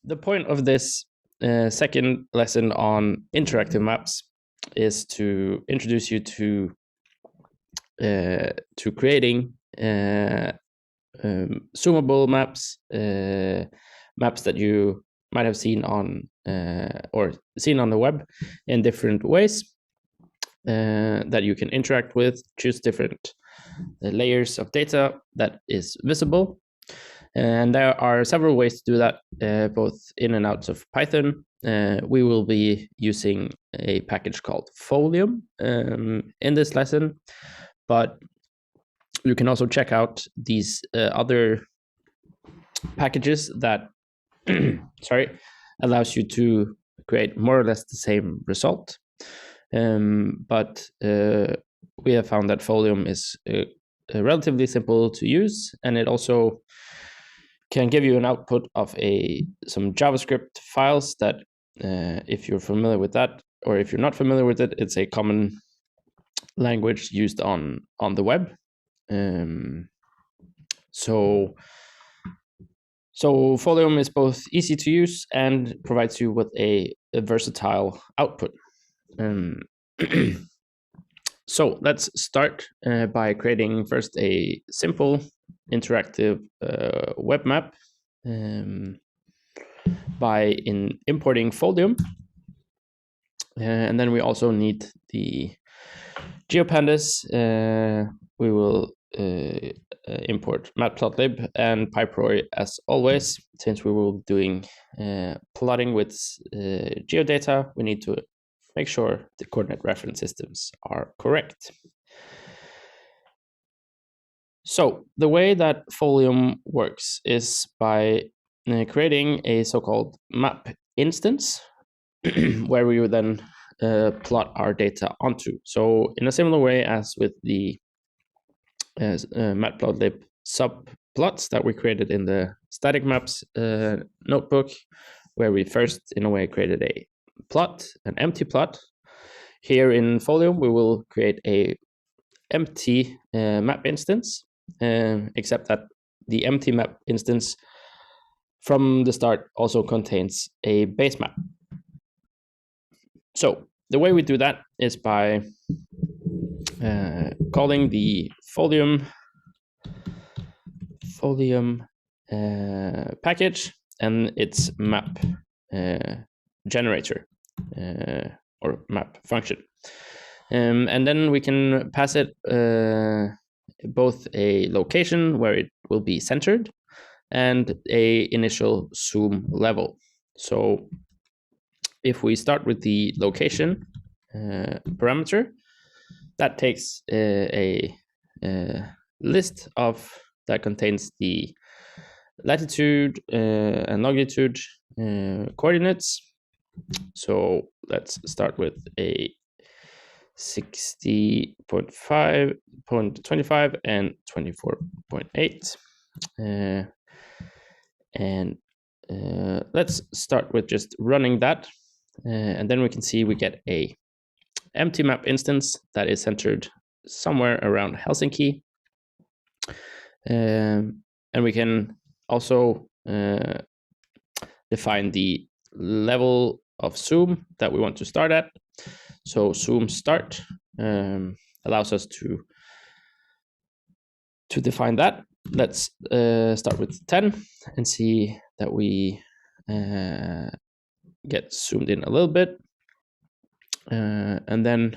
the point of this second lesson on interactive maps is to introduce you to creating zoomable maps, maps that you might have seen on the web in different ways, that you can interact with, choose different layers of data that is visible. And there are several ways to do that, both in and out of Python. We will be using a package called Folium in this lesson, but you can also check out these other packages that allows you to create more or less the same result. But we have found that Folium is relatively simple to use, and it also can give you an output of some JavaScript files that, if you're familiar with that, or if you're not familiar with it, it's a common language used on the web. So Folium is both easy to use and provides you with a versatile output. So let's start by creating first a simple interactive web map by importing Folium. And then we also need the GeoPandas. We will import matplotlib and pyproi as always. Since we will be doing plotting with geodata, we need to make sure the coordinate reference systems are correct. So the way that Folium works is by creating a so-called map instance where we would then plot our data onto. So in a similar way as with the matplotlib subplots that we created in the static maps notebook, where we first in a way created an empty plot. Here in Folium we will create a empty map instance, except that the empty map instance from the start also contains a base map. So the way we do that is by calling the Folium package and its map generator or map function. And then we can pass it both a location where it will be centered and a initial zoom level. So if we start with the location parameter, that takes a list that contains the latitude and longitude coordinates. So let's start with a 60.5.25 and 24.8. Let's start with just running that. And then we can see we get a empty map instance that is centered somewhere around Helsinki. And we can also define the level of zoom that we want to start at. So zoom start allows us to define that. Let's start with 10 and see that we get zoomed in a little bit. And then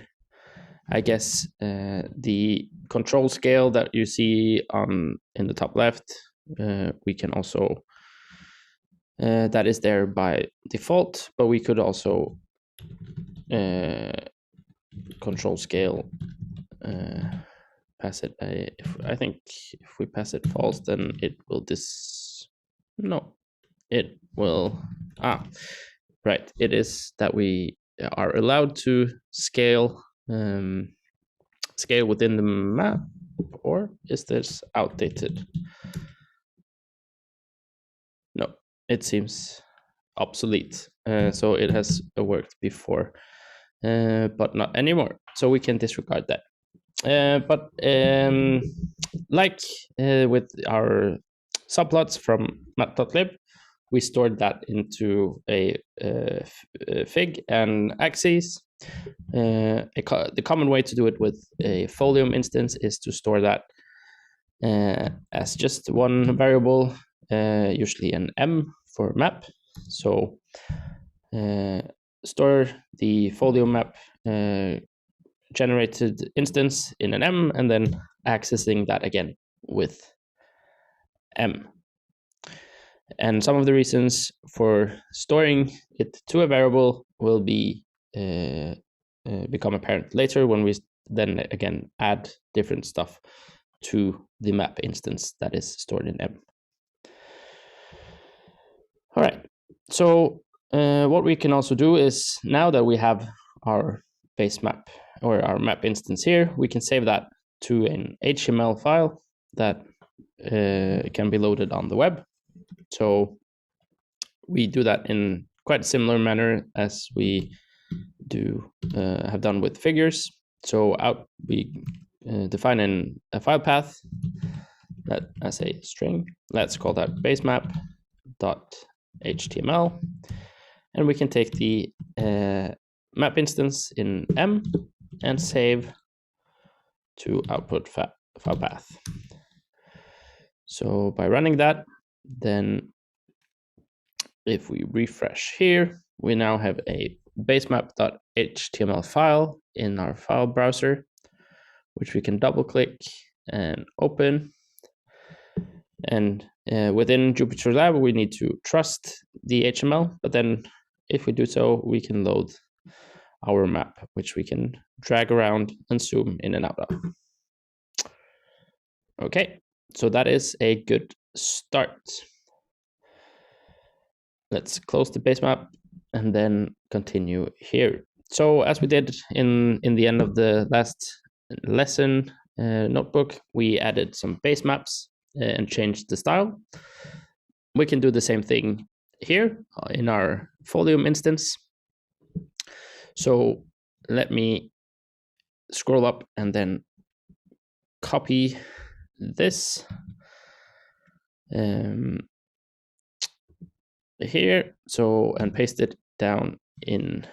I guess the control scale that you see in the top left, we can also, that is there by default, but we could also control scale pass it. I think if we pass it false, then it will right. It is that we are allowed to scale within the map, or is this outdated? No, it seems obsolete. So it has worked before, but not anymore. So we can disregard that. But like with our subplots from matplotlib, we stored that into a fig and axes. The common way to do it with a Folium instance is to store that as just one variable, usually an M for map. So store the Folium map generated instance in an M, and then accessing that again with M. And some of the reasons for storing it to a variable will be become apparent later when we then again add different stuff to the map instance that is stored in M. All right, so what we can also do is, now that we have our base map or our map instance here, we can save that to an HTML file that can be loaded on the web. So we do that in quite a similar manner as we have done with figures. So we define a file path that as a string. Let's call that basemap.html, and we can take the map instance in M and save to output file path. So by running that, then if we refresh here, we now have a basemap.html file in our file browser, which we can double click and open. And within Jupyter Lab, we need to trust the HTML, but then if we do so, we can load our map, which we can drag around and zoom in and out of. Okay, so that is a good start. Let's close the base map and then continue here. So as we did in the end of the last lesson notebook, we added some base maps and changed the style. We can do the same thing here in our Folium instance. So let me scroll up and then copy this here, and paste it down in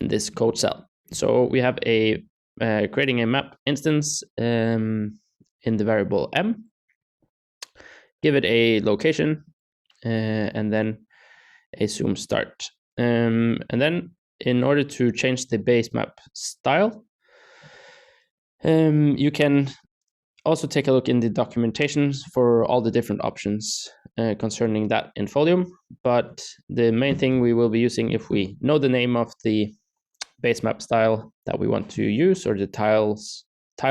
this code cell. So we have creating a map instance in the variable M, give it a location, and then a zoom start. And then in order to change the base map style, you can also take a look in the documentation for all the different options concerning that in Folium. But the main thing we will be using, if we know the name of the base map style that we want to use, or the tile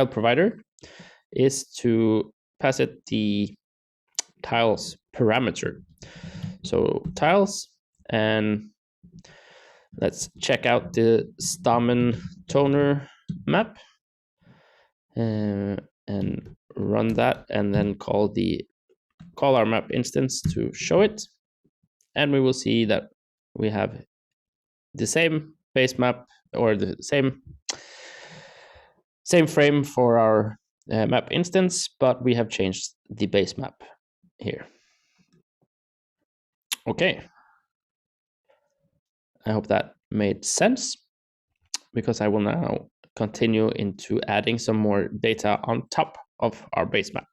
provider, is to pass it the tiles parameter. So tiles, and let's check out the Stammen toner map and run that, and then call our map instance to show it, and we will see that we have the same base map, or the same frame for our map instance, but we have changed the base map here. Okay, I hope that made sense, because I will now continue into adding some more data on top of our base map.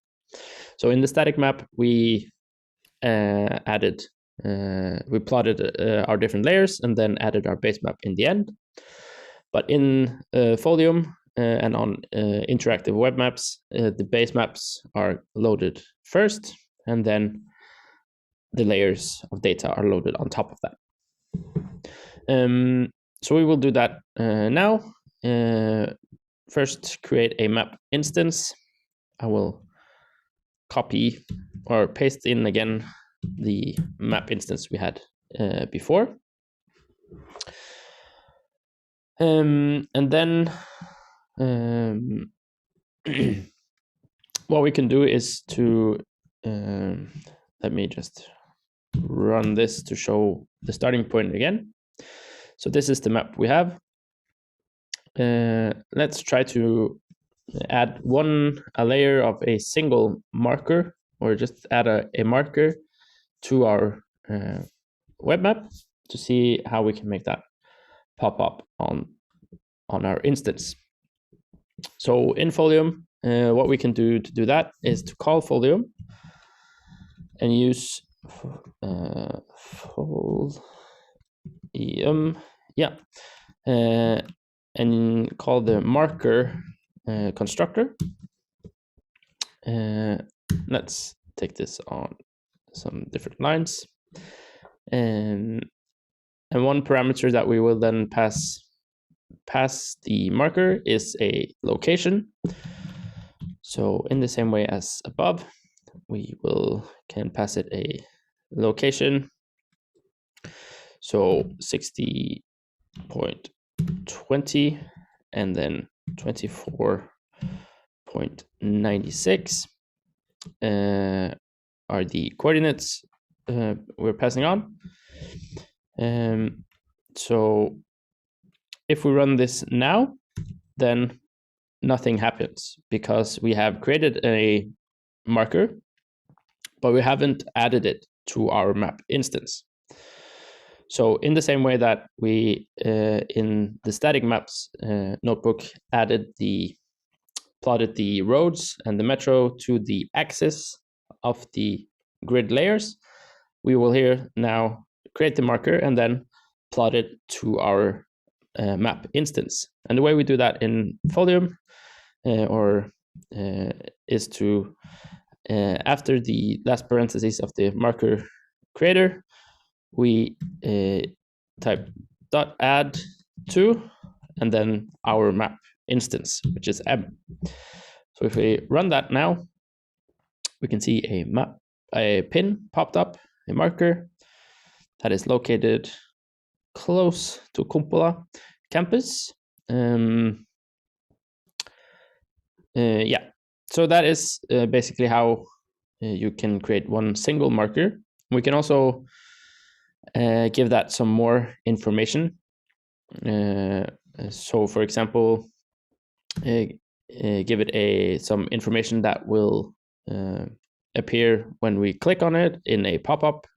So in the static map, we plotted our different layers and then added our base map in the end. But in Folium and on interactive web maps, the base maps are loaded first, and then the layers of data are loaded on top of that. So we will do that now. First, create a map instance. I will copy or paste in again the map instance we had before. And then what we can do is to, let me just run this to show the starting point again. So this is the map we have. Let's try to add a layer of a single marker, or just add a marker to our web map to see how we can make that pop up on our instance. So in Folium, what we can do to do that is to call Folium and use Folium, and call the marker constructor. Let's take this on some different lines, and one parameter that we will then pass the marker is a location. So in the same way as above, we can pass it a location. So 60.20 and then 24.96 are the coordinates we're passing on. So if we run this now, then nothing happens because we have created a marker, but we haven't added it to our map instance. So in the same way that we in the static maps notebook plotted the roads and the metro to the axis of the grid layers, we will here now create the marker and then plot it to our map instance. And the way we do that in Folium is to after the last parentheses of the marker creator, we type .add to and then our map instance, which is M. So if we run that now, we can see a pin popped up, a marker that is located close to Kumpula campus. So that is basically how you can create one single marker. We can also give that some more information. So for example, give it some information that will appear when we click on it in a pop-up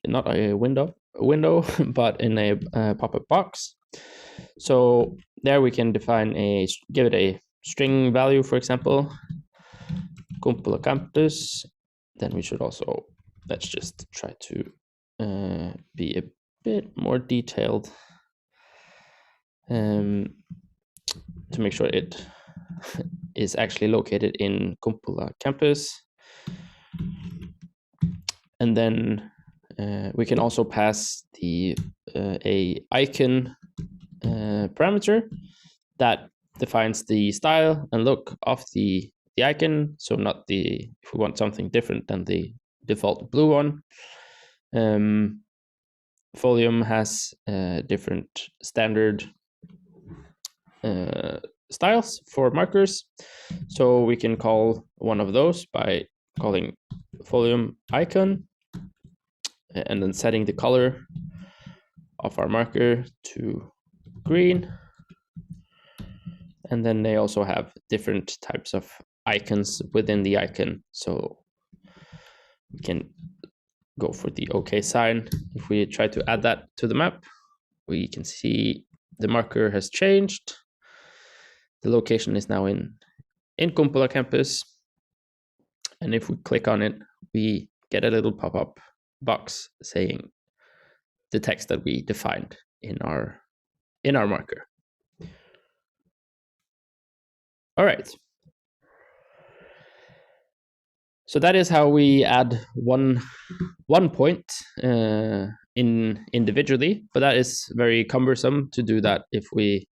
not a window, but in a pop-up box. So there we can give it a string value, for example, Kumpula campus. Then we should also, let's just try to be a bit more detailed to make sure it is actually located in Kumpula campus. And then we can also pass a icon parameter that defines the style and look of the icon. So if we want something different than the default blue one. Folium has different standard styles for markers. So we can call one of those by calling Folium icon and then setting the color of our marker to green. And then they also have different types of icons within the icon. So we can go for the OK sign. If we try to add that to the map, we can see the marker has changed. The location is now in Kumpula campus. And if we click on it, we get a little pop-up box saying the text that we defined in our marker. All right. So that is how we add one point individually, but that is very cumbersome to do that if we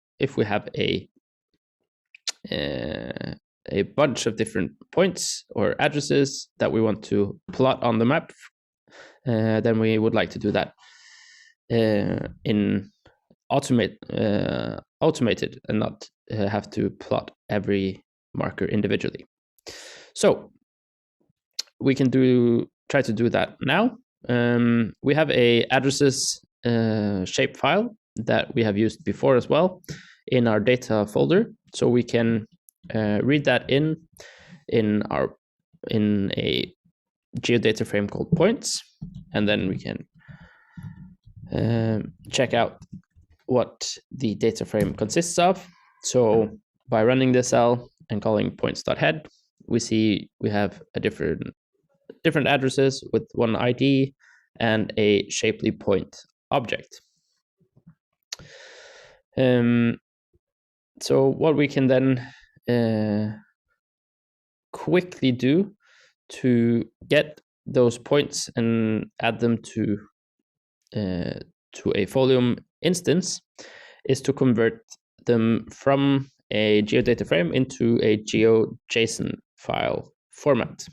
have a bunch of different points or addresses that we want to plot on the map. Then we would like to do that in automated and not have to plot every marker individually. So we can try to do that now. We have a addresses shape file that we have used before as well in our data folder. So we can read that in a geodata frame called points, and then we can check out what the data frame consists of. So by running this cell and calling points.head, we see we have a different addresses with one ID and a shapely point object. So what we can then quickly do to get those points and add them to a Folium instance is to convert them from a geodata frame into a GeoJSON file format.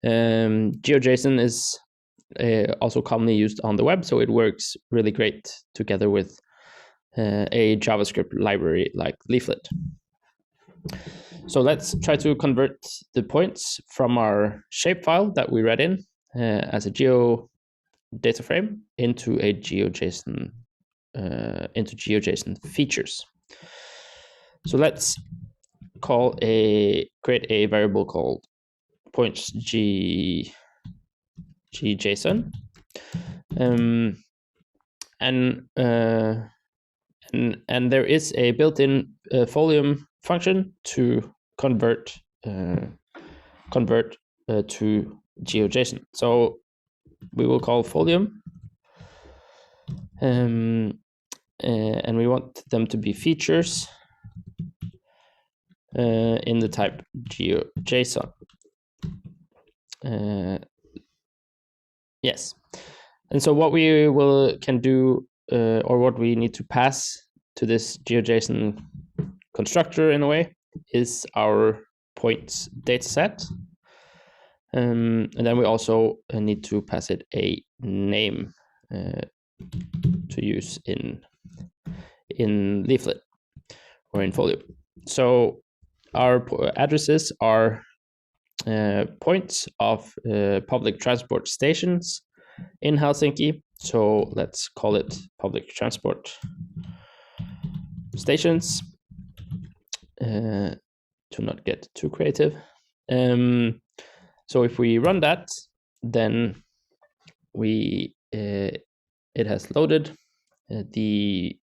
GeoJSON is also commonly used on the web, so it works really great together with a JavaScript library like Leaflet. So let's try to convert the points from our shapefile that we read in as a geodata frame into a GeoJSON features. So let's create a variable called points GJSON, and there is a built-in Folium function to convert to GeoJSON. So we will call Folium, and we want them to be features in the type GeoJSON. Yes, and so what we can do, or what we need to pass to this GeoJSON constructor in a way, is our points dataset, and then we also need to pass it a name to use in Leaflet or in Folium. So our addresses are points of public transport stations in Helsinki. So let's call it public transport stations to not get too creative. So if we run that, then it has loaded the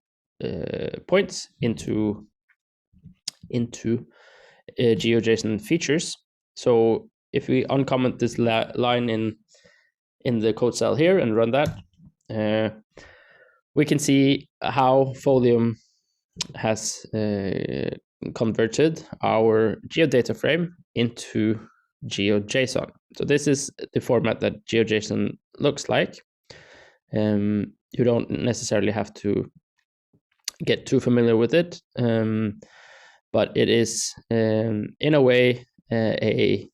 points into GeoJSON features. So if we uncomment this line in the code cell here and run that, we can see how Folium has converted our geodata frame into GeoJSON. So this is the format that GeoJSON looks like. You don't necessarily have to get too familiar with it, but it is in a way a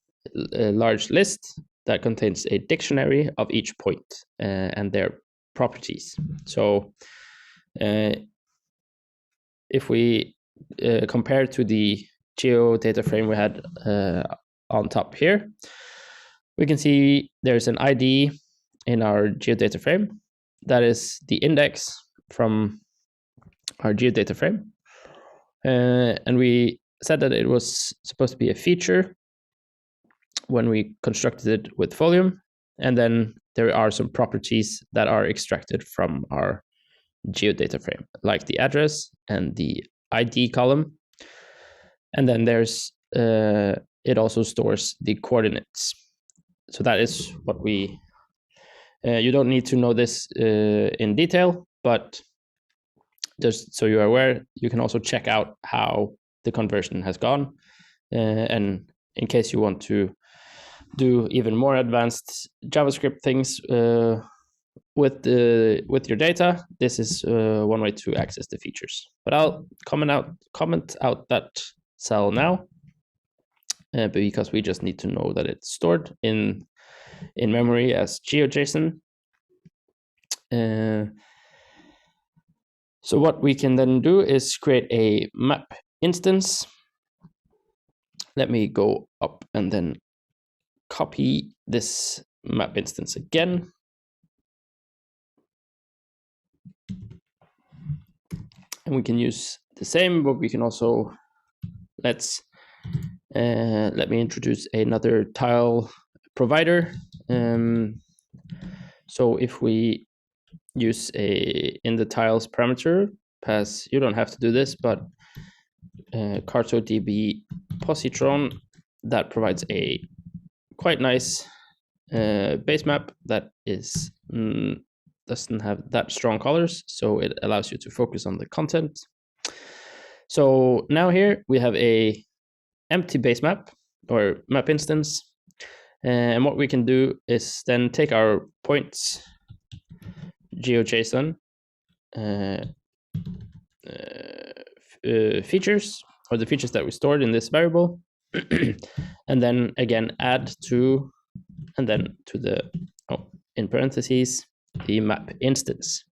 large list that contains a dictionary of each point and their properties. So if we compare to the geodata frame we had on top here, we can see there's an ID in our geodata frame that is the index from our geodata frame, and we said that it was supposed to be a feature when we constructed it with Folium, and then there are some properties that are extracted from our geodata frame, like the address and the ID column, and then there's it also stores the coordinates. So that is what we you don't need to know this in detail, but just so you're aware, you can also check out how the conversion has gone, and in case you want to do even more advanced JavaScript things with your data, this is one way to access the features. But I'll comment out that cell now, because we just need to know that it's stored in memory as GeoJSON. So what we can then do is create a map instance. Let me go up and then copy this map instance again. And we can use the same, but we can also, let me introduce another tile provider. So if we use in the tiles parameter pass, you don't have to do this, but CartoDB positron, that provides a quite nice base map that is doesn't have that strong colors, so it allows you to focus on the content. So now here we have a empty base map or map instance, and what we can do is then take our points GeoJSON features, or the features that we stored in this variable, and then again add to, and then to the, in parentheses, the map instance.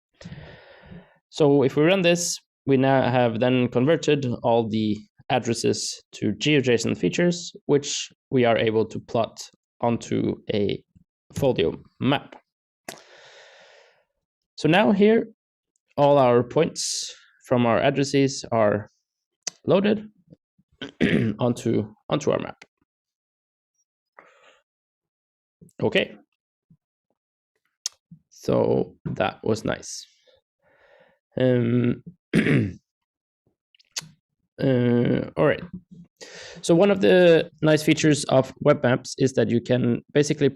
So if we run this, we now have then converted all the addresses to GeoJSON features, which we are able to plot onto a folio map. So now here, all our points from our addresses are loaded onto our map. Okay. So that was nice. All right. So one of the nice features of web maps is that you can basically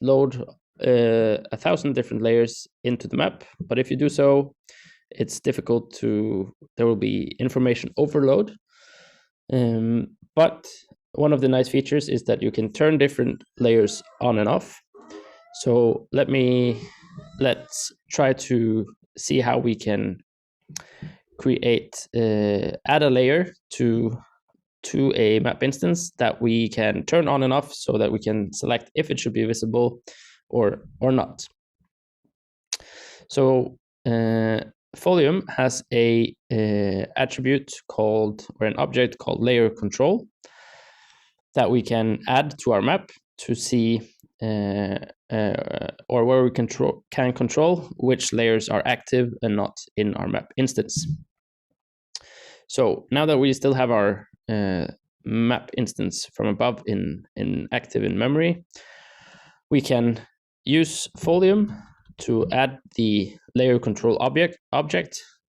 load 1,000 different layers into the map. But if you do so, it's difficult there will be information overload. But one of the nice features is that you can turn different layers on and off. So let's try to see how we can add a layer to a map instance that we can turn on and off, so that we can select if it should be visible or not. So Folium has a attribute called, or an object called layer control, that we can add to our map to see or where we can control which layers are active and not in our map instance. So now that we still have our map instance from above active in memory, we can use Folium to add the layer control object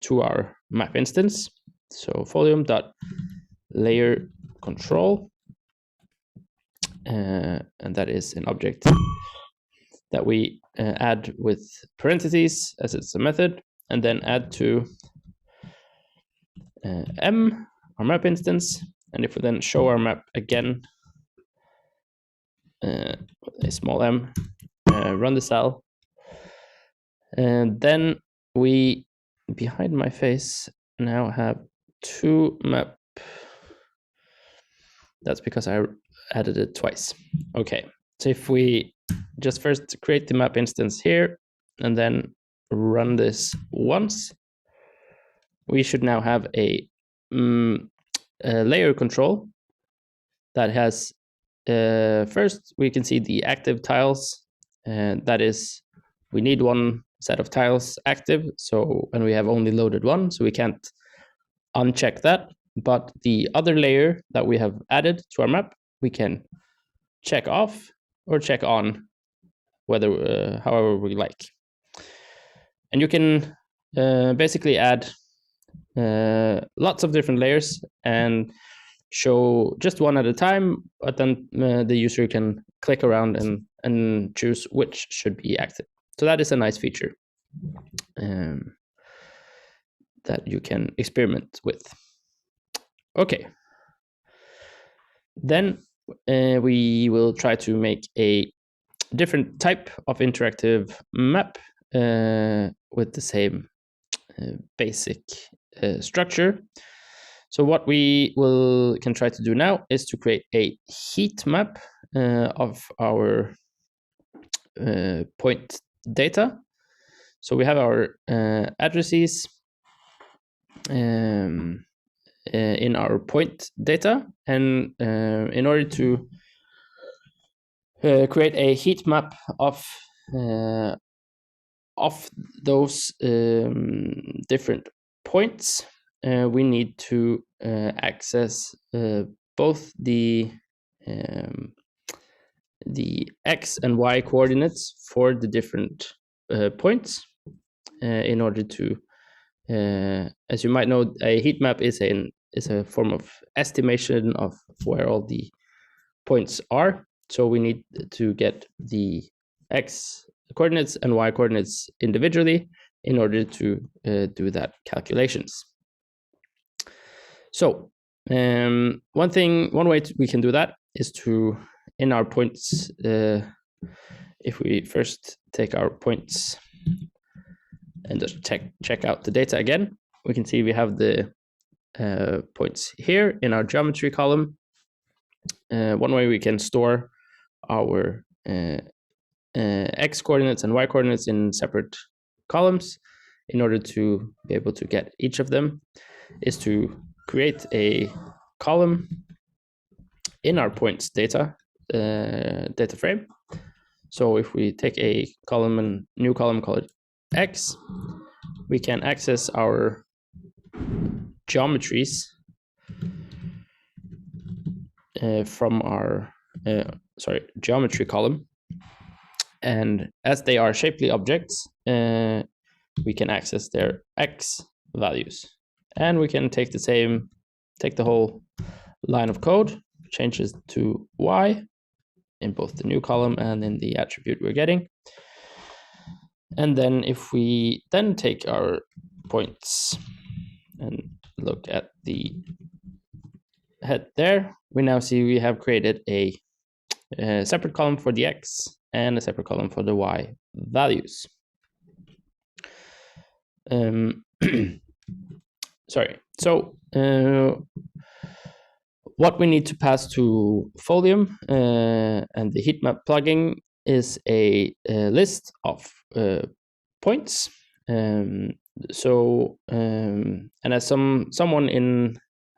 to our map instance. So Folium.layer control, and that is an object that we add with parentheses, as it's a method, and then add to M, our map instance. And if we then show our map again, a small m, run the cell, and then we, behind my face, now have two map. That's because I added it twice. Okay, so if we just first create the map instance here and then run this once, we should now have a layer control that has, first we can see the active tiles, and that is, we need one set of tiles active, so, and we have only loaded one, so we can't uncheck that. But the other layer that we have added to our map, we can check off or check on, whether however we like. And you can basically add lots of different layers and show just one at a time, but then the user can click around and choose which should be active. So that is a nice feature that you can experiment with. Okay, then we will try to make a different type of interactive map with the same basic structure. So what we can try to do now is to create a heat map of our point data. So we have our addresses in our point data, and in order to create a heat map of those different points, we need to access both the the X and Y coordinates for the different points in order to, as you might know, a heat map is a form of estimation of where all the points are. So we need to get the X coordinates and Y coordinates individually in order to do that calculations. So one way we can do that is to, in our points, if we first take our points and just check out the data again, we can see we have the points here in our geometry column. One way we can store our X coordinates and Y coordinates in separate columns in order to be able to get each of them is to create a column in our points data frame. So if we take a column and new column, call it X, we can access our geometries from our geometry column, and as they are shapely objects, we can access their X values, and we can take the whole line of code, change it to Y in both the new column and in the attribute we're getting. And then if we then take our points and look at the head there, we now see we have created a separate column for the X and a separate column for the Y values. Sorry. So what we need to pass to Folium and the Heatmap plugin is a list of points. And as someone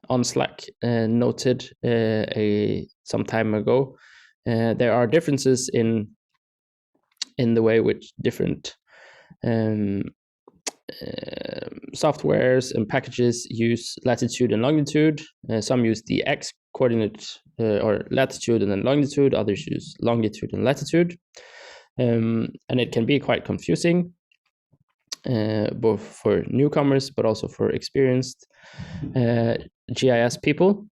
on Slack noted some time ago, there are differences in the way which different softwares and packages use latitude and longitude. Some use the X coordinate or latitude and then longitude, others use longitude and latitude. And it can be quite confusing, both for newcomers but also for experienced GIS people.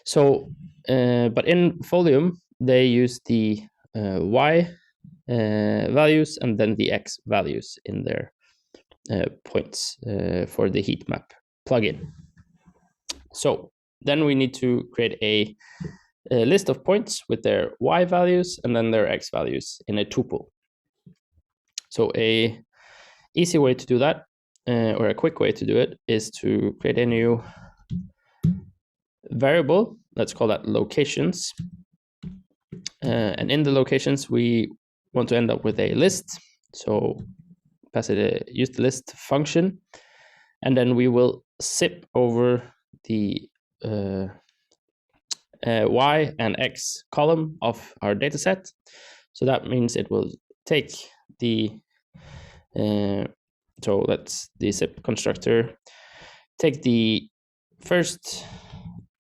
So, but in Folium, they use the Y values and then the X values in their points for the Heatmap plugin. So then we need to create a list of points with their Y values and then their X values in a tuple. So a easy way to do that, or a quick way to do it, is to create a new variable. Let's call that locations. And in the locations, we want to end up with a list. So use the list function, and then we will zip over the Y and X column of our data set. So that means it will take the the zip constructor take the first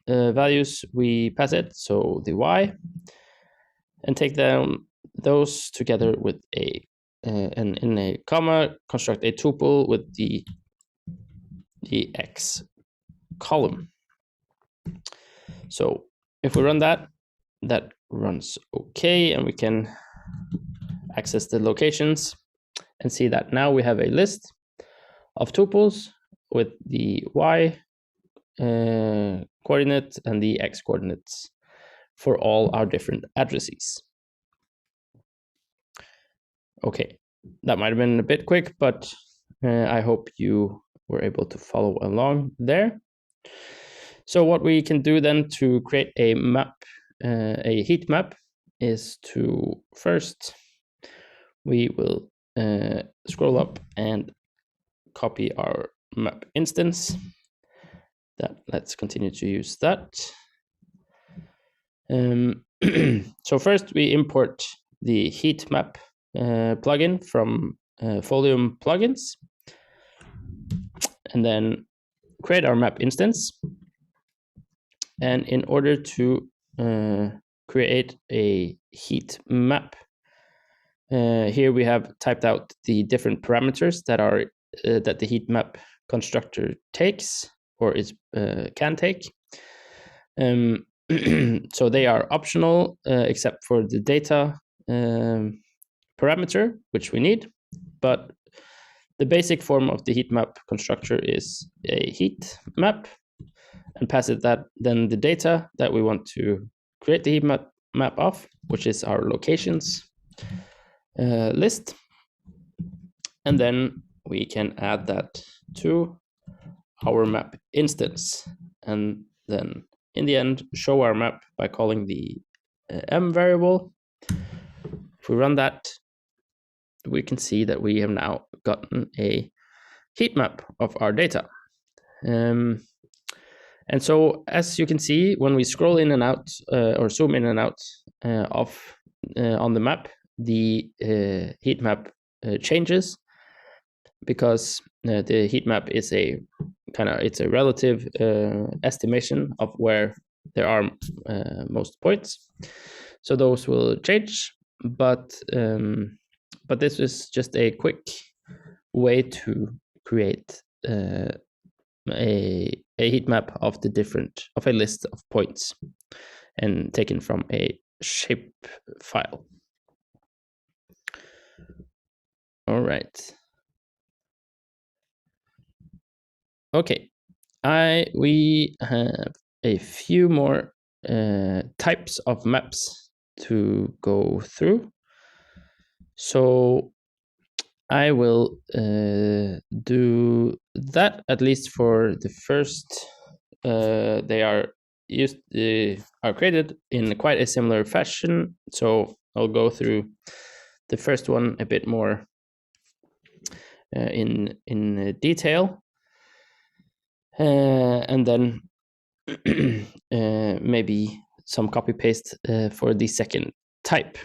values we pass it, so the Y, and take those together with and in a comma construct a tuple with the X column. So if we run that runs okay, and we can access the locations and see that now we have a list of tuples with the Y coordinate and the X coordinates for all our different addresses. Okay, that might have been a bit quick, but I hope you were able to follow along there. So what we can do then to create a map, a heat map, is to first we will scroll up and copy our map instance. Let's continue to use that. So first we import the Heatmap plugin from Folium plugins, and then create our map instance. And in order to create a heat map. Here we have typed out the different parameters that are that the heat map constructor takes or can take. So they are optional except for the data parameter, which we need, but the basic form of the heat map constructor is a heat map, and pass it then the data that we want to create the heat map of, which is our locations list, and then we can add that to our map instance, and then in the end show our map by calling the m variable. If we run that, we can see that we have now gotten a heat map of our data. And so, as you can see, when we scroll in and out or zoom in and out on the map, the heat map changes, because the heat map is it's a relative estimation of where there are most points. So those will change, but this is just a quick way to create a heat map of a list of points, and taken from a shape file. All right. Okay, we have a few more types of maps to go through. So I will do that, at least for the first. They are created in quite a similar fashion. So I'll go through the first one a bit more in detail, and then maybe some copy paste for the second type.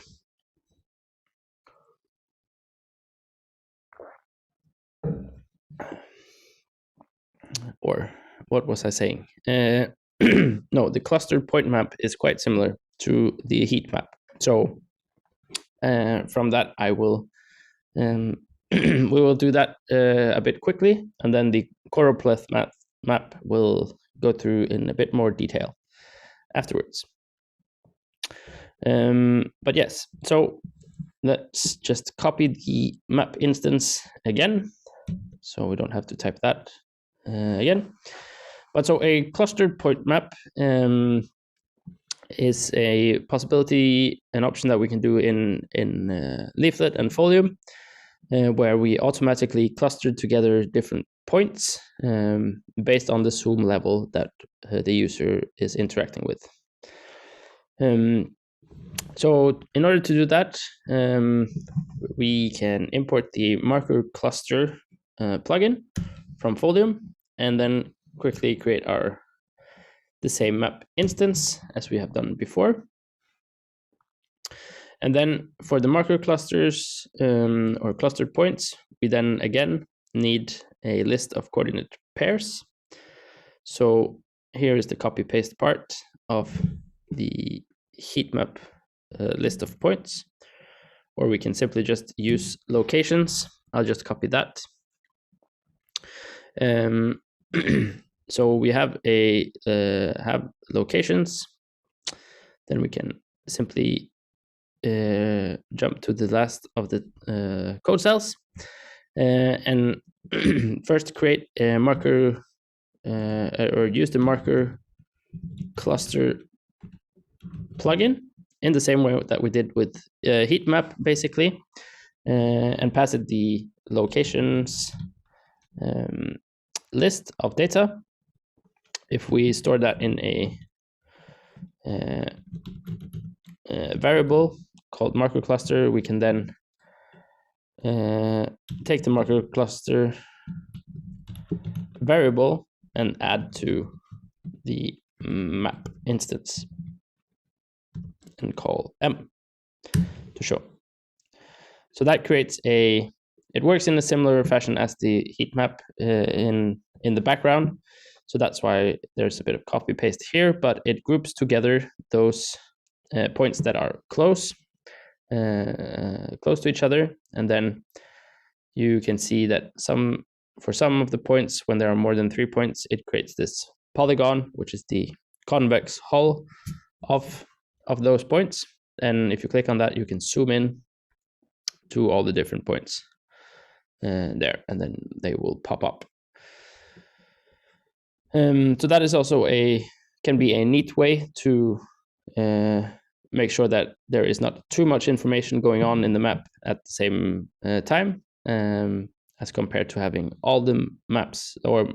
Or what was I saying? No, the clustered point map is quite similar to the heat map. So from that, I will we will do that a bit quickly, and then the Choropleth map will go through in a bit more detail afterwards. But yes, so let's just copy the map instance again, so we don't have to type that again. But so a clustered point map is a possibility, an option that we can do in Leaflet and Folium, where we automatically cluster together different points based on the zoom level that the user is interacting with. So in order to do that, we can import the marker cluster plugin from Folium, and then quickly create the same map instance as we have done before. And then for the marker clusters or clustered points, we then again need a list of coordinate pairs. So here is the copy paste part of the heat map list of points, or we can simply just use locations. I'll just copy that. So we have have locations. Then we can simply jump to the last of the code cells and first create a marker or use the marker cluster plugin in the same way that we did with Heatmap, basically, and pass it the locations list of data. If we store that in a variable called marker cluster, we can then take the marker cluster variable and add to the map instance and call m to show. So that creates it works in a similar fashion as the heat map in the background. So that's why there's a bit of copy paste here, but it groups together those points that are close to each other, and then you can see that for some of the points, when there are more than 3 points, it creates this polygon, which is the convex hull of those points. And if you click on that, you can zoom in to all the different points there, and then they will pop up. So that is also can be a neat way to make sure that there is not too much information going on in the map at the same time, as compared to having all the maps or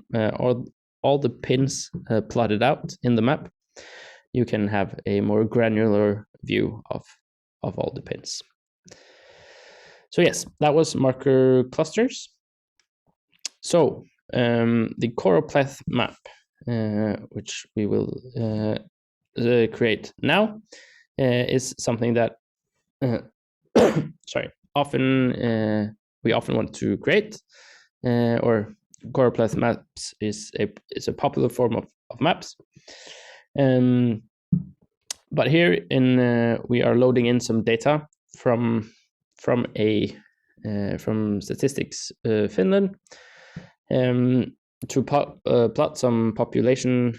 all the pins plotted out in the map. You can have a more granular view of all the pins. So yes, that was marker clusters. So the Choropleth map, which we will create now, is something that we often want to create, or Choropleth maps is a popular form of maps. But here we are loading in some data from Statistics Finland, to plot some population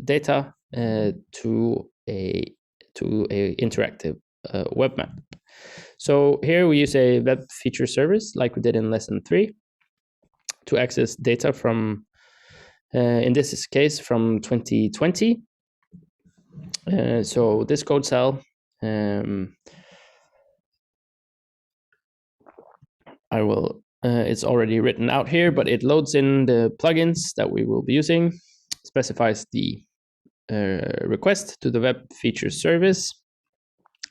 data to a interactive web map. So here we use a web feature service like we did in lesson 3 to access data from, in this case, from 2020. So this code cell, it's already written out here, but it loads in the plugins that we will be using, specifies the request to the web feature service,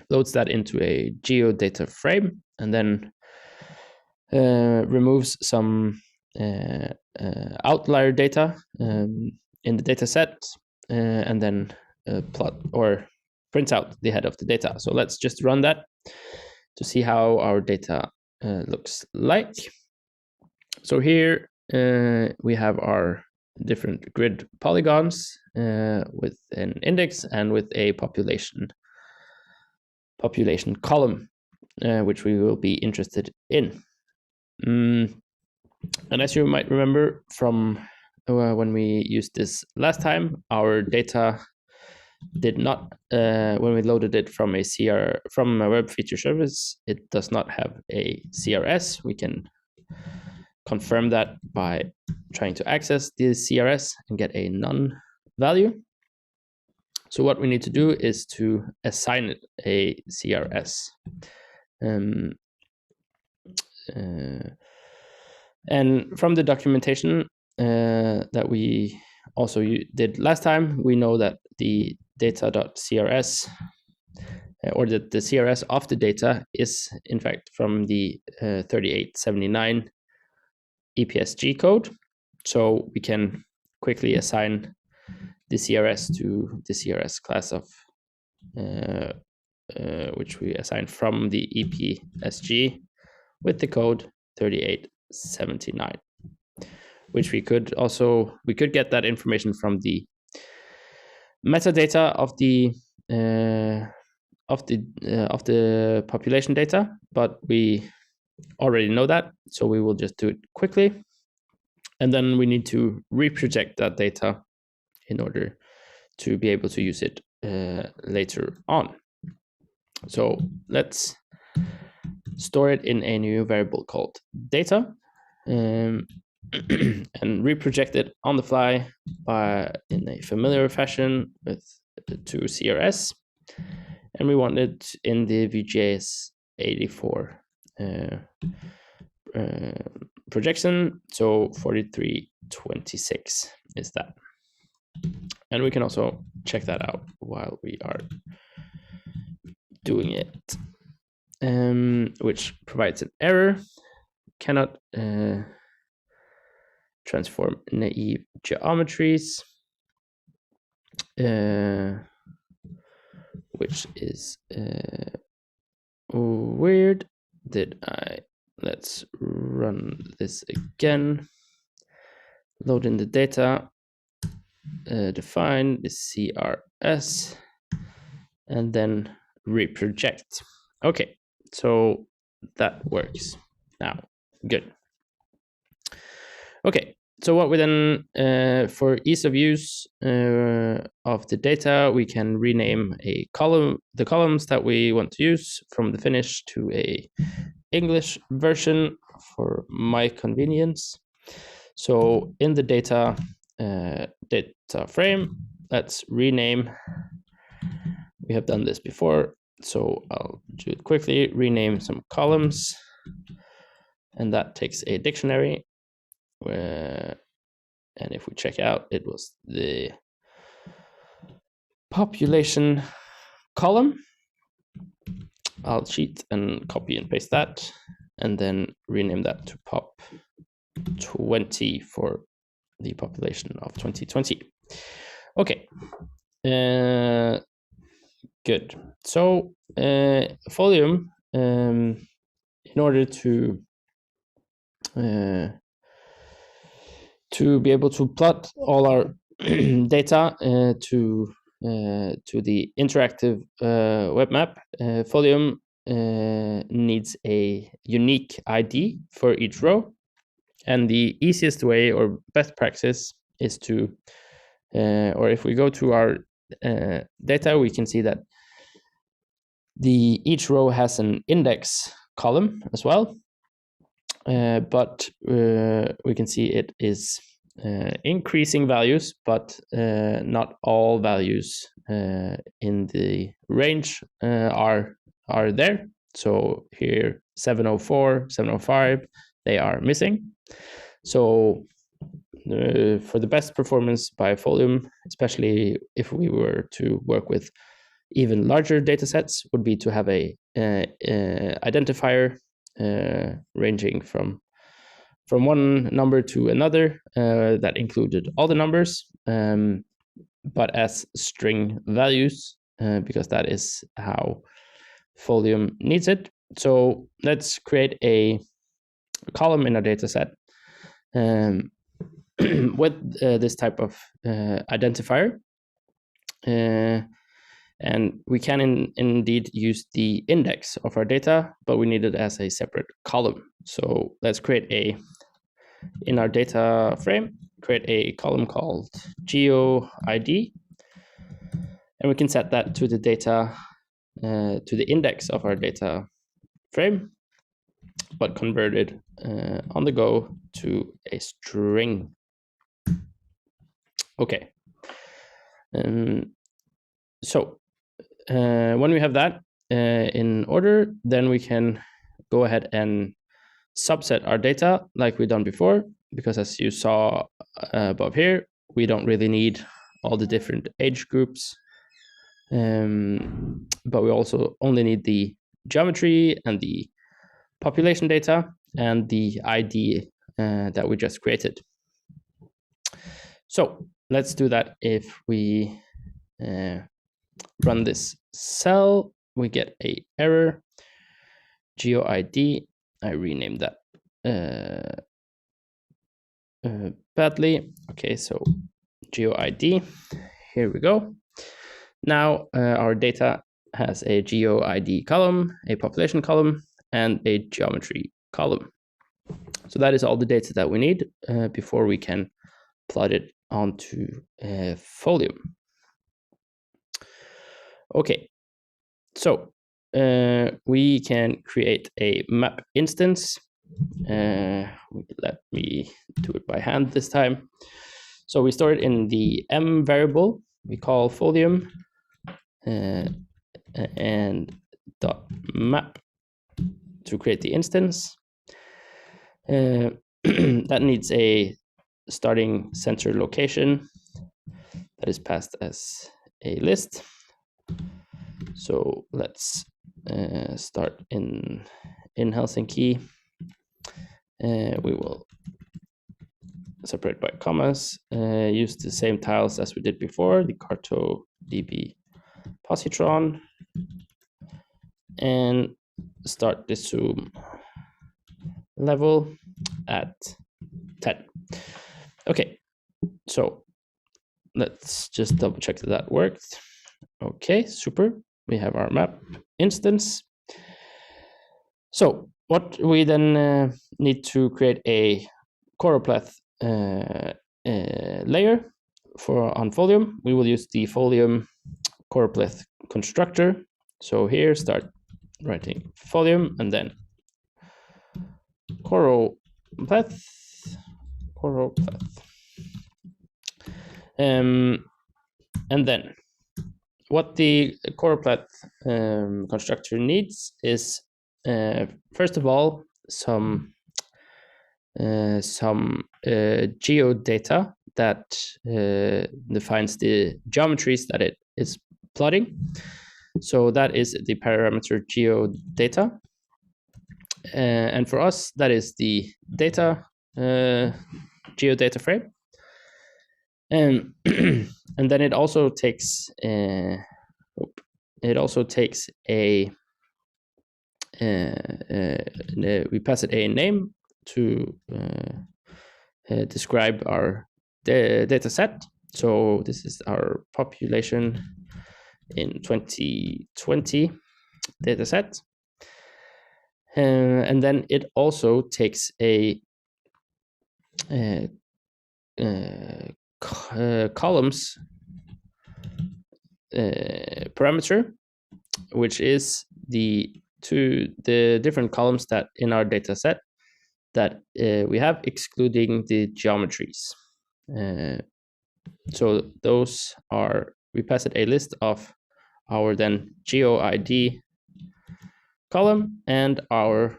loads that into a geodata frame, and then removes some outlier data in the data set, and then plot or prints out the head of the data. So let's just run that to see how our data looks like. So here we have our different grid polygons with an index and with a population column, which we will be interested in. And as you might remember from when we used this last time, our data did not, when we loaded it from a web feature service, it does not have a CRS. We can confirm that by trying to access the CRS and get a none value. So what we need to do is to assign it a CRS. And from the documentation that we also did last time, we know that the data.crs, or that the CRS of the data is in fact from the 3879 EPSG code. So we can quickly assign the CRS to the CRS class of which we assign from the EPSG with the code 3879, which we could get that information from the metadata of the population data, but we already know that, so we will just do it quickly. And then we need to reproject that data in order to be able to use it later on. So let's store it in a new variable called data, and reproject it on the fly in a familiar fashion with to CRS. And we want it in the VGS 84 projection, so 4326 is that. And we can also check that out while we are doing it, which provides an error. Cannot transform naive geometries, which is weird. Let's run this again. Load in the data, define the CRS, and then reproject. Okay, so that works now. Good. Okay, so what we then, for ease of use of the data, we can rename a column, the columns that we want to use from the Finnish to a English version for my convenience. So in the data frame, let's rename. We have done this before, so I'll do it quickly. Rename some columns, and that takes a dictionary. And if we check out, it was the population column. I'll cheat and copy and paste that, and then rename that to pop 20 for the population of 2020. Okay, good. So Folium, in order to be able to plot all our data to the interactive web map, Folium needs a unique ID for each row. And the easiest way or best practice is to, or if we go to our data, we can see that each row has an index column as well. But we can see it is increasing values, but not all values in the range are there. So here 704, 705, they are missing. So for the best performance by Folium, especially if we were to work with even larger data sets, would be to have a identifier ranging from one number to another that included all the numbers, but as string values, because that is how Folium needs it. So let's create a column in our data set with this type of identifier. And we can indeed use the index of our data, but we need it as a separate column. So let's create in our data frame, create a column called GeoID. And we can set that to the data, to the index of our data frame, but converted on the go to a string. Okay. So when we have that in order, then we can go ahead and subset our data like we've done before, because as you saw above here, we don't really need all the different age groups, but we also only need the geometry and the population data and the ID that we just created. So let's do that. If we run this cell, we get a error. GeoID, I renamed that badly. Okay, so GeoID, here we go. Now our data has a GeoID column, a population column, and a geometry column. So that is all the data that we need before we can plot it onto Folium. Okay, so we can create a map instance. Let me do it by hand this time. So we store it in the m variable we call Folium and .map to create the instance. That needs a starting center location that is passed as a list. So let's start in Helsinki. We will separate by commas, use the same tiles as we did before, the CartoDB positron, and start the zoom level at 10. Okay, so let's just double check that worked. Okay, super. we have our map instance. So what we then need to create a Choropleth layer on Folium. We will use the Folium Choropleth constructor. So here, start writing Folium and then Choropleth. And then what the Choropleth constructor needs is first of all some geodata that defines the geometries that it is plotting. So that is the parameter geodata. And for us, that is the data geodata frame. And then it also takes a we pass it a name to describe our data set. So this is our population in 2020 data set. And then it also takes a columns parameter, which is the different columns that in our data set that we have, excluding the geometries. So those are, we pass it a list of our then GeoID column and our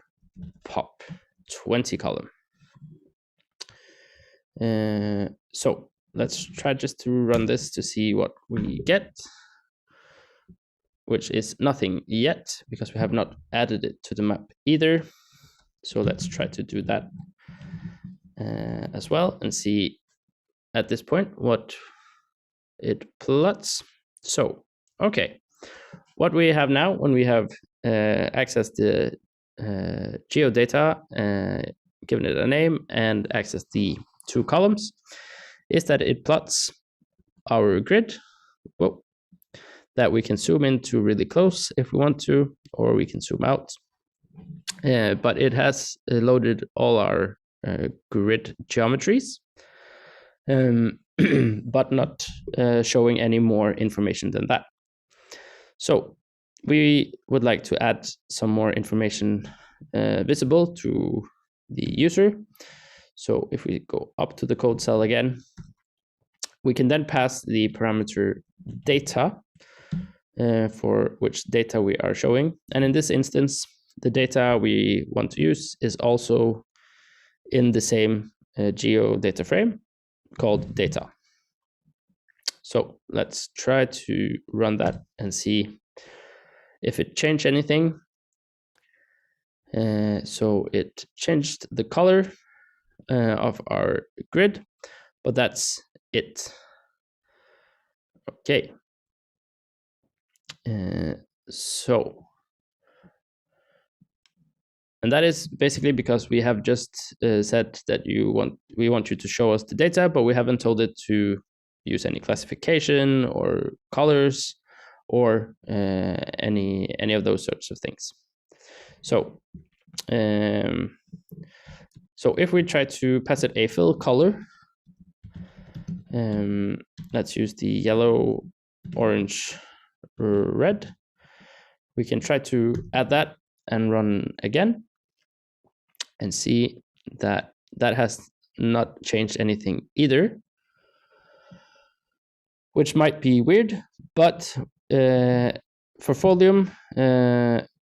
pop 20 column. So let's try just to run this to see what we get, which is nothing yet because we have not added it to the map either. So let's try to do that as well and see at this point what it plots. So, okay, what we have now when we have accessed the geodata, given it a name, and accessed the two columns, is that it plots our grid. Whoa, that we can zoom into really close if we want to, or we can zoom out. But it has loaded all our grid geometries, but not showing any more information than that. So we would like to add some more information visible to the user. So if we go up to the code cell again, we can then pass the parameter data for which data we are showing. And in this instance, the data we want to use is also in the same geodata frame called data. So let's try to run that and see if it changed anything. So it changed the color of our grid, but that's it. Okay. And that is basically because we have just said that we want you to show us the data, but we haven't told it to use any classification or colors or any of those sorts of things. So so if we try to pass it a fill color, let's use the yellow, orange, red. We can try to add that and run again and see that that has not changed anything either, which might be weird. But for Folium,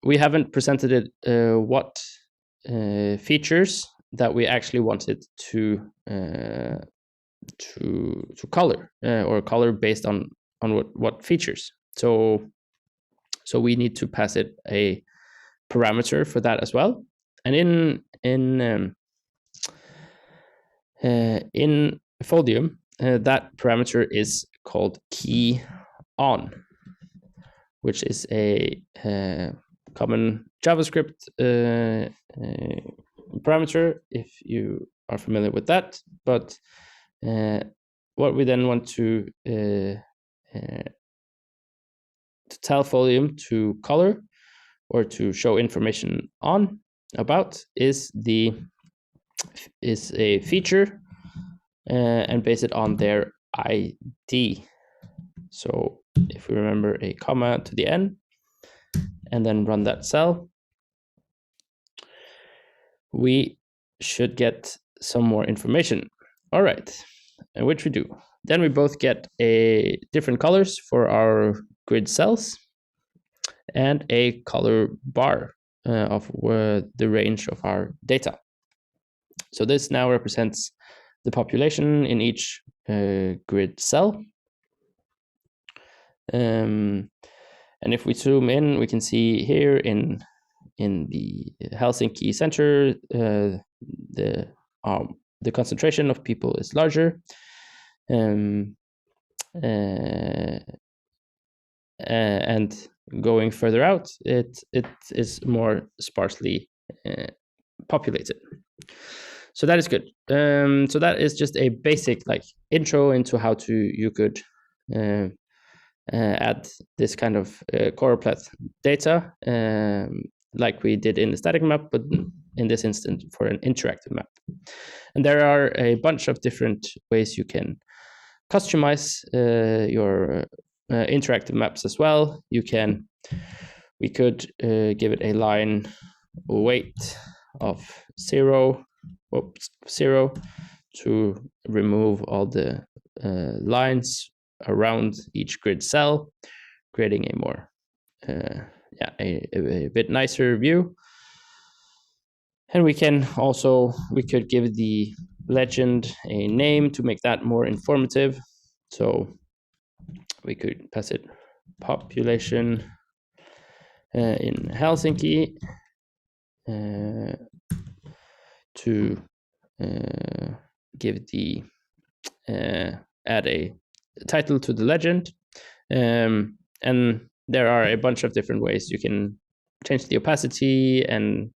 we haven't presented it what features that we actually wanted to color or color based on what features. So we need to pass it a parameter for that as well. And in Folium, that parameter is called key on, which is a common JavaScript parameter if you are familiar with that. But what we then want to tell Folium to color or to show information on about is a feature and base it on their ID. So if we remember a comma to the end and then run that cell, we should get some more information. All right, and which we do. Then we both get a different colors for our grid cells and a color bar of the range of our data. So this now represents the population in each grid cell. And if we zoom in, we can see here in the Helsinki center, the concentration of people is larger. And going further out, it is more sparsely populated. So that is good. So that is just a basic intro into how you could add this kind of Choropleth data, like we did in the static map, but in this instance for an interactive map. And there are a bunch of different ways you can customize your interactive maps as well. We could give it a line weight of 0 to remove all the lines around each grid cell, creating a more a bit nicer view. And we could give the legend a name to make that more informative. So we could pass it population in Helsinki to give the add a title to the legend. And there are a bunch of different ways you can change the opacity and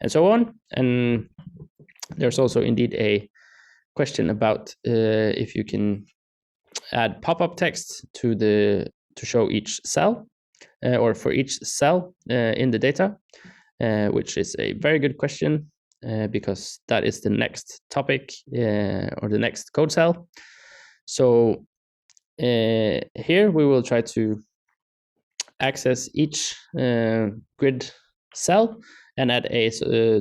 so on. And there's also indeed a question about if you can add pop-up text to show each cell or for each cell in the data, which is a very good question because that is the next topic or the next code cell. So here we will try to access each grid cell and add a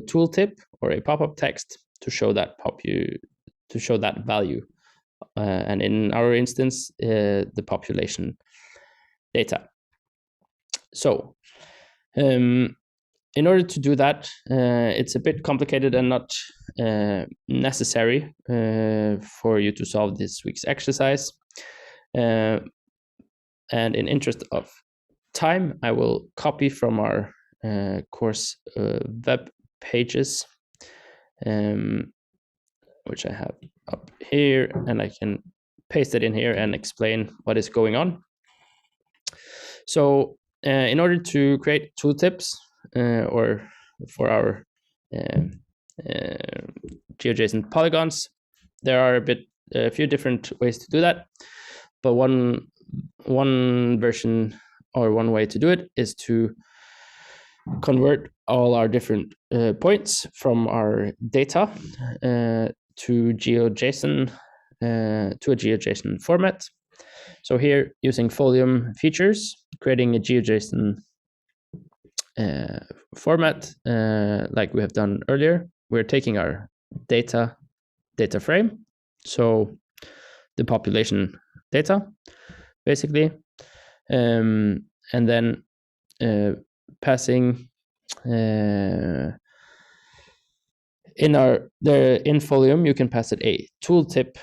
tooltip or a pop-up text to show that value, and in our instance, the population data. So, in order to do that, it's a bit complicated and not necessary for you to solve this week's exercise. And in interest of time, I will copy from our course web pages, which I have up here, and I can paste it in here and explain what is going on. So in order to create tooltips or for our GeoJSON polygons, there are a few different ways to do that, but one version or one way to do it is to convert all our different points from our data to GeoJSON to a GeoJSON format. So here, using Folium features, creating a GeoJSON format like we have done earlier, we're taking our data frame, so the population data, basically, and then passing in Folium, you can pass it a tooltip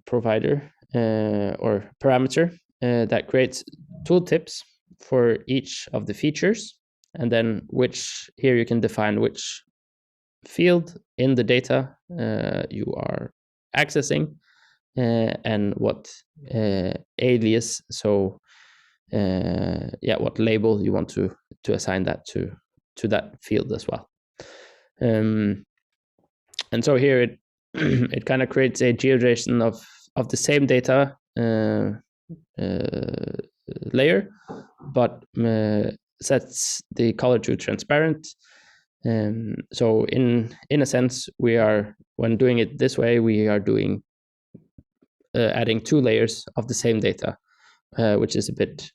provider or parameter that creates tooltips for each of the features, and then here you can define which field in the data you are accessing and what alias, so what label you want to assign that to that field as well. And so here it it kind of creates a GeoJSON of the same data layer, but sets the color to transparent. So in a sense, when doing it this way, we are doing adding 2 layers of the same data, which is a bit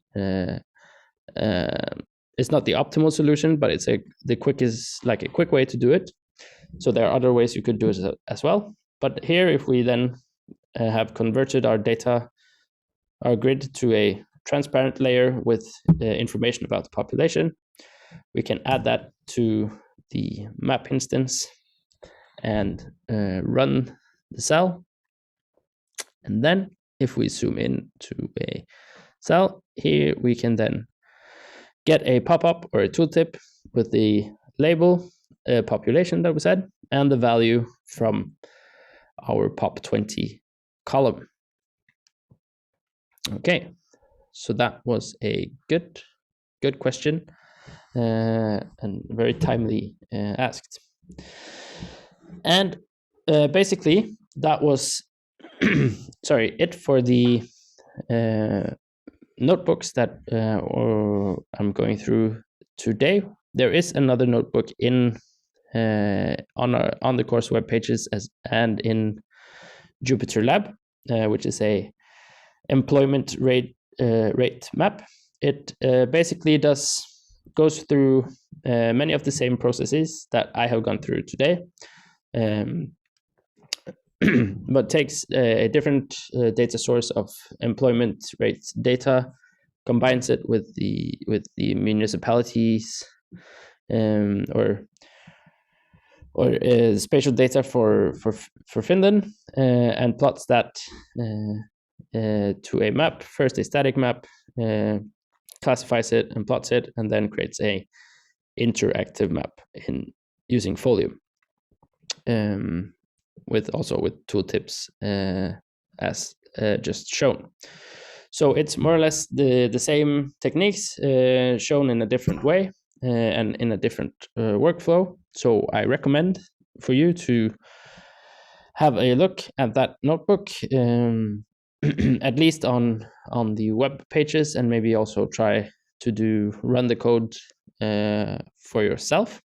it's not the optimal solution, but it's a quick way to do it. So there are other ways you could do it as well. But here, if we then have converted our grid to a transparent layer with information about the population, we can add that to the map instance and run the cell. And then if we zoom in to a cell, here we can then get a pop-up or a tooltip with the label, population that we said, and the value from our POP20 column. Okay, so that was a good question and very timely asked. And basically that was it for the notebooks that I'm going through today. There is another notebook on the course web pages and in Jupyter Lab, which is a employment rate map. It basically goes through many of the same processes that I have gone through today, but takes a different data source of employment rate data, combines it with the municipalities or spatial data for Finland, and plots that to a map. First a static map, classifies it and plots it, and then creates a interactive map using Folio, with tooltips as just shown. So it's more or less the same techniques shown in a different way and in a different workflow. So I recommend for you to have a look at that notebook, at least on the web pages, and maybe also try to run the code for yourself.